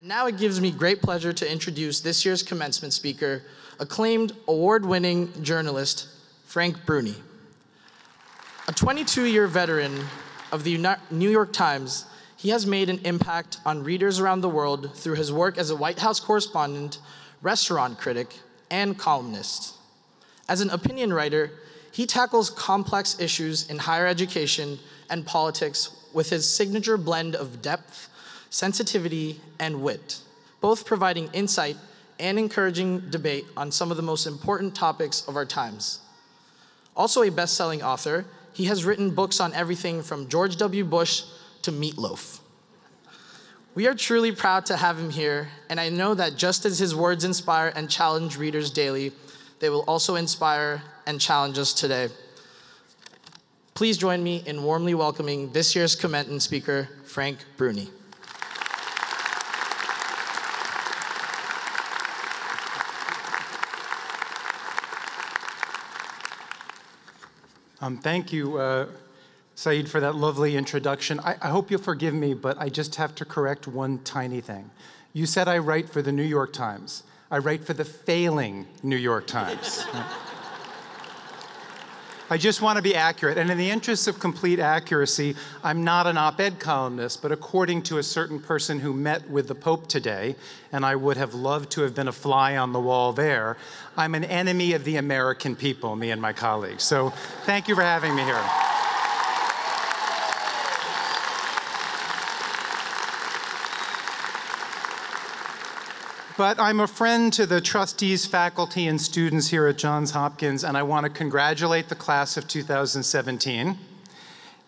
Now it gives me great pleasure to introduce this year's commencement speaker, acclaimed award-winning journalist, Frank Bruni. A 22-year veteran of the New York Times, he has made an impact on readers around the world through his work as a White House correspondent, restaurant critic, and columnist. As an opinion writer, he tackles complex issues in higher education and politics with his signature blend of depth, sensitivity, and wit, both providing insight and encouraging debate on some of the most important topics of our times. Also a best-selling author, he has written books on everything from George W. Bush to meatloaf. We are truly proud to have him here, and I know that just as his words inspire and challenge readers daily, they will also inspire and challenge us today. Please join me in warmly welcoming this year's commencement speaker, Frank Bruni. Thank you, Saeed, for that lovely introduction. I hope you'll forgive me, but I just have to correct one tiny thing. You said I write for the New York Times. I write for the failing New York Times. I just want to be accurate, and in the interest of complete accuracy, I'm not an op-ed columnist, but according to a certain person who met with the Pope today, and I would have loved to have been a fly on the wall there, I'm an enemy of the American people, me and my colleagues. So thank you for having me here. But I'm a friend to the trustees, faculty, and students here at Johns Hopkins, and I want to congratulate the class of 2017.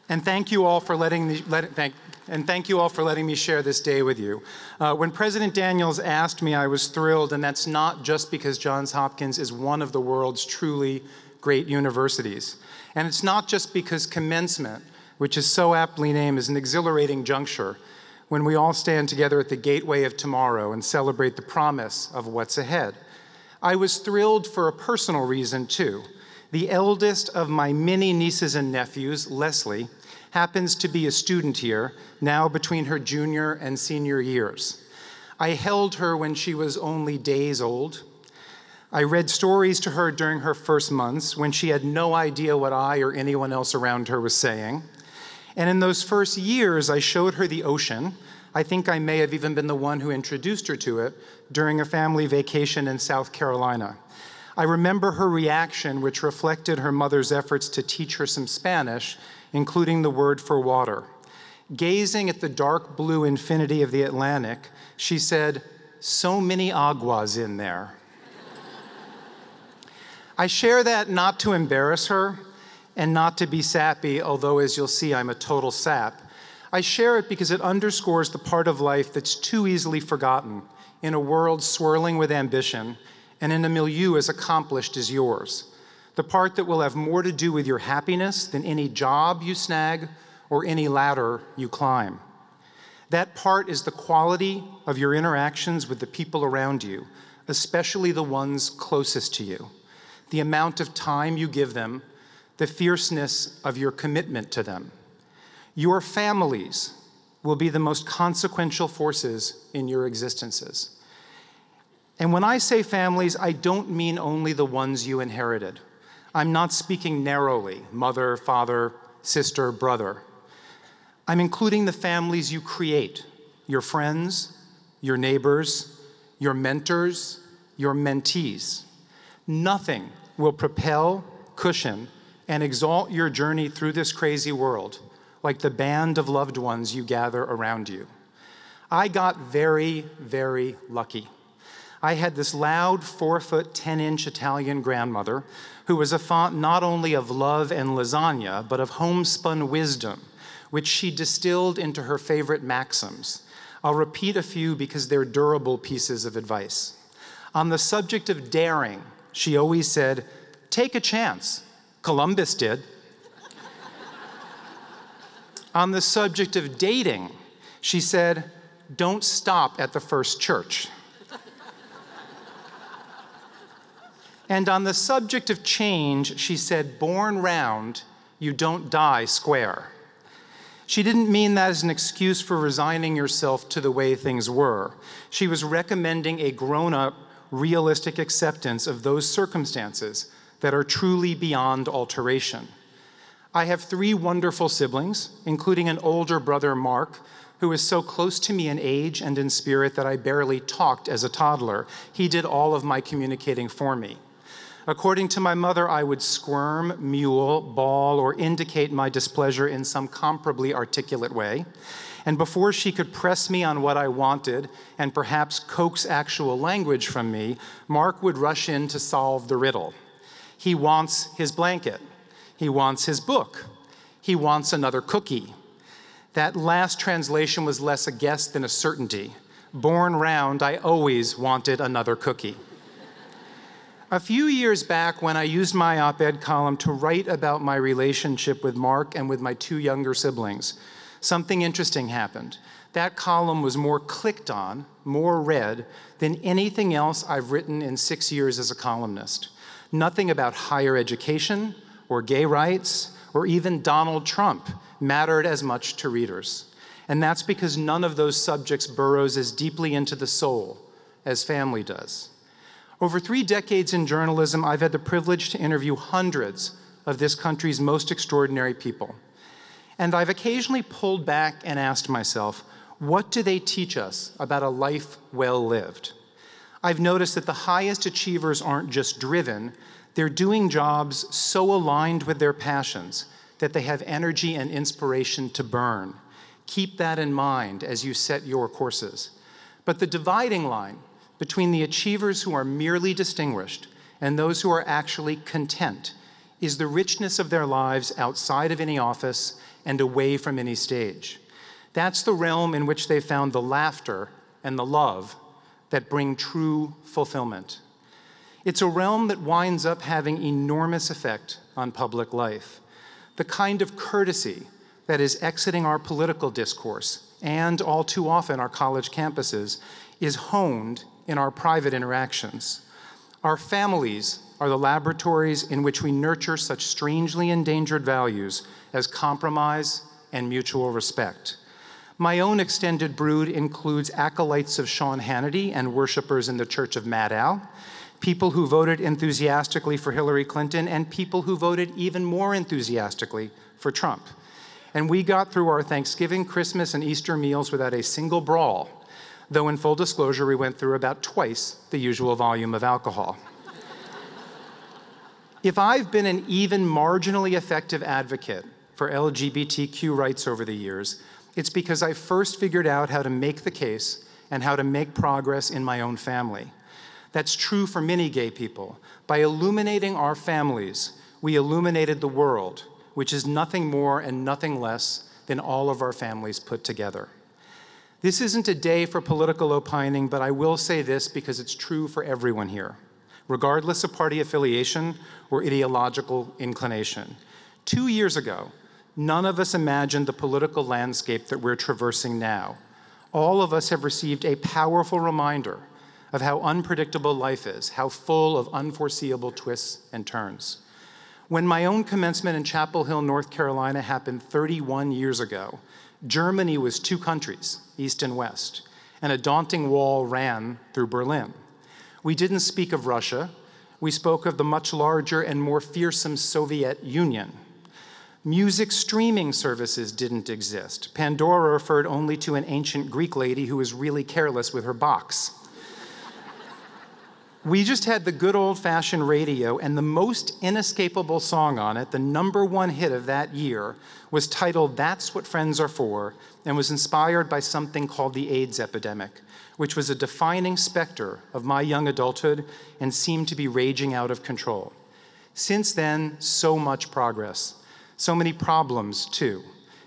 And thank you all for letting me share this day with you. When President Daniels asked me, I was thrilled, and that's not just because Johns Hopkins is one of the world's truly great universities. And it's not just because Commencement, which is so aptly named, is an exhilarating juncture when we all stand together at the gateway of tomorrow and celebrate the promise of what's ahead. I was thrilled for a personal reason, too. The eldest of my many nieces and nephews, Leslie, happens to be a student here, now between her junior and senior years. I held her when she was only days old. I read stories to her during her first months when she had no idea what I or anyone else around her was saying. And in those first years, I showed her the ocean. I think I may have even been the one who introduced her to it during a family vacation in South Carolina. I remember her reaction, which reflected her mother's efforts to teach her some Spanish, including the word for water. Gazing at the dark blue infinity of the Atlantic, she said, "So many aguas in there." I share that not to embarrass her, and not to be sappy, although as you'll see, I'm a total sap. I share it because it underscores the part of life that's too easily forgotten in a world swirling with ambition and in a milieu as accomplished as yours. The part that will have more to do with your happiness than any job you snag or any ladder you climb. That part is the quality of your interactions with the people around you, especially the ones closest to you. The amount of time you give them, the fierceness of your commitment to them. Your families will be the most consequential forces in your existences. And when I say families, I don't mean only the ones you inherited. I'm not speaking narrowly, mother, father, sister, brother. I'm including the families you create, your friends, your neighbors, your mentors, your mentees. Nothing will propel, cushion, and exalt your journey through this crazy world, like the band of loved ones you gather around you. I got very, very lucky. I had this loud 4-foot, 10-inch Italian grandmother who was a font not only of love and lasagna, but of homespun wisdom, which she distilled into her favorite maxims. I'll repeat a few because they're durable pieces of advice. On the subject of daring, she always said, "Take a chance. Columbus did." On the subject of dating, she said, "Don't stop at the first church." And on the subject of change, she said, "Born round, you don't die square." She didn't mean that as an excuse for resigning yourself to the way things were. She was recommending a grown-up, realistic acceptance of those circumstances that are truly beyond alteration. I have 3 wonderful siblings, including an older brother, Mark, who is so close to me in age and in spirit that I barely talked as a toddler. He did all of my communicating for me. According to my mother, I would squirm, mule, bawl, or indicate my displeasure in some comparably articulate way. And before she could press me on what I wanted and perhaps coax actual language from me, Mark would rush in to solve the riddle. He wants his blanket. He wants his book. He wants another cookie. That last translation was less a guess than a certainty. Born round, I always wanted another cookie. A few years back, when I used my op-ed column to write about my relationship with Mark and with my 2 younger siblings, something interesting happened. That column was more clicked on, more read, than anything else I've written in 6 years as a columnist. Nothing about higher education, or gay rights, or even Donald Trump mattered as much to readers. And that's because none of those subjects burrows as deeply into the soul as family does. Over 3 decades in journalism, I've had the privilege to interview hundreds of this country's most extraordinary people. And I've occasionally pulled back and asked myself, what do they teach us about a life well lived? I've noticed that the highest achievers aren't just driven, they're doing jobs so aligned with their passions that they have energy and inspiration to burn. Keep that in mind as you set your courses. But the dividing line between the achievers who are merely distinguished and those who are actually content is the richness of their lives outside of any office and away from any stage. That's the realm in which they found the laughter and the love that bring true fulfillment. It's a realm that winds up having enormous effect on public life. The kind of courtesy that is exiting our political discourse and all too often our college campuses is honed in our private interactions. Our families are the laboratories in which we nurture such strangely endangered values as compromise and mutual respect. My own extended brood includes acolytes of Sean Hannity and worshipers in the Church of Maddow, people who voted enthusiastically for Hillary Clinton, and people who voted even more enthusiastically for Trump. And we got through our Thanksgiving, Christmas, and Easter meals without a single brawl, though in full disclosure, we went through about twice the usual volume of alcohol. If I've been an even marginally effective advocate for LGBTQ rights over the years, it's because I first figured out how to make the case and how to make progress in my own family. That's true for many gay people. By illuminating our families, we illuminated the world, which is nothing more and nothing less than all of our families put together. This isn't a day for political opining, but I will say this because it's true for everyone here, regardless of party affiliation or ideological inclination. 2 years ago, none of us imagined the political landscape that we're traversing now. All of us have received a powerful reminder of how unpredictable life is, how full of unforeseeable twists and turns. When my own commencement in Chapel Hill, North Carolina happened 31 years ago, Germany was 2 countries, East and West, and a daunting wall ran through Berlin. We didn't speak of Russia, we spoke of the much larger and more fearsome Soviet Union. Music streaming services didn't exist. Pandora referred only to an ancient Greek lady who was really careless with her box. We just had the good old-fashioned radio, and the most inescapable song on it, the #1 hit of that year, was titled "That's What Friends Are For," and was inspired by something called the AIDS epidemic, which was a defining specter of my young adulthood and seemed to be raging out of control. Since then, so much progress. So many problems, too.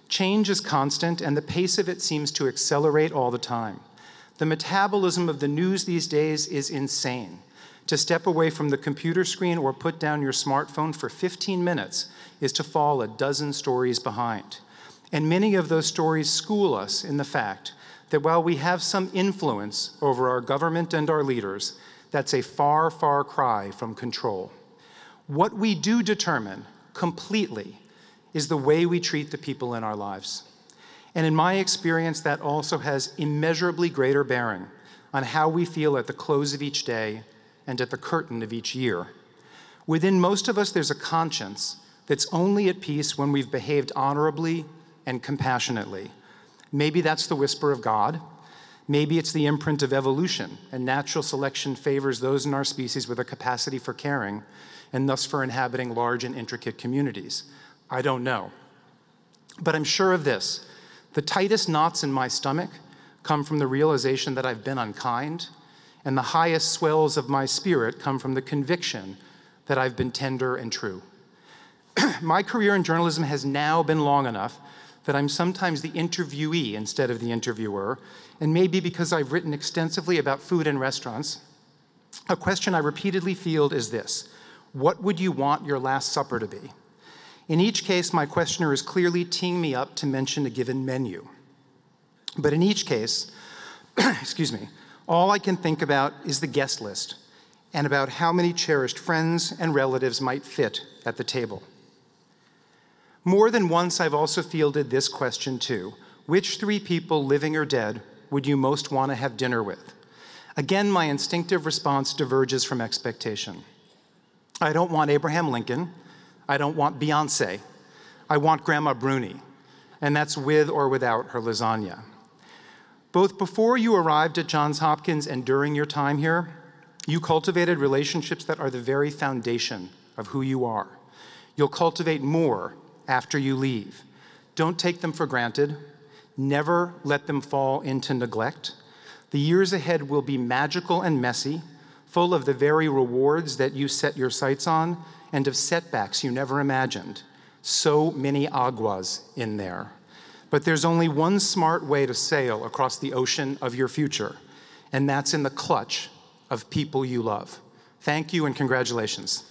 Change is constant, and the pace of it seems to accelerate all the time. The metabolism of the news these days is insane. To step away from the computer screen or put down your smartphone for 15 minutes is to fall a dozen stories behind. And many of those stories school us in the fact that while we have some influence over our government and our leaders, that's a far, far cry from control. What we do determine completely is the way we treat the people in our lives. And in my experience, that also has immeasurably greater bearing on how we feel at the close of each day and at the curtain of each year. Within most of us, there's a conscience that's only at peace when we've behaved honorably and compassionately. Maybe that's the whisper of God. Maybe it's the imprint of evolution, and natural selection favors those in our species with a capacity for caring, and thus for inhabiting large and intricate communities. I don't know. But I'm sure of this: the tightest knots in my stomach come from the realization that I've been unkind, and the highest swells of my spirit come from the conviction that I've been tender and true. My career in journalism has now been long enough that I'm sometimes the interviewee instead of the interviewer, and maybe because I've written extensively about food and restaurants, a question I repeatedly field is this: what would you want your last supper to be? In each case, my questioner is clearly teeing me up to mention a given menu. But in each case, excuse me, all I can think about is the guest list and about how many cherished friends and relatives might fit at the table. More than once, I've also fielded this question too: which 3 people, living or dead, would you most want to have dinner with? Again, my instinctive response diverges from expectation. I don't want Abraham Lincoln. I don't want Beyonce. I want Grandma Bruni, and that's with or without her lasagna. Both before you arrived at Johns Hopkins and during your time here, you cultivated relationships that are the very foundation of who you are. You'll cultivate more after you leave. Don't take them for granted. Never let them fall into neglect. The years ahead will be magical and messy, full of the very rewards that you set your sights on and of setbacks you never imagined. So many aguas in there. But there's only one smart way to sail across the ocean of your future, and that's in the clutch of people you love. Thank you and congratulations.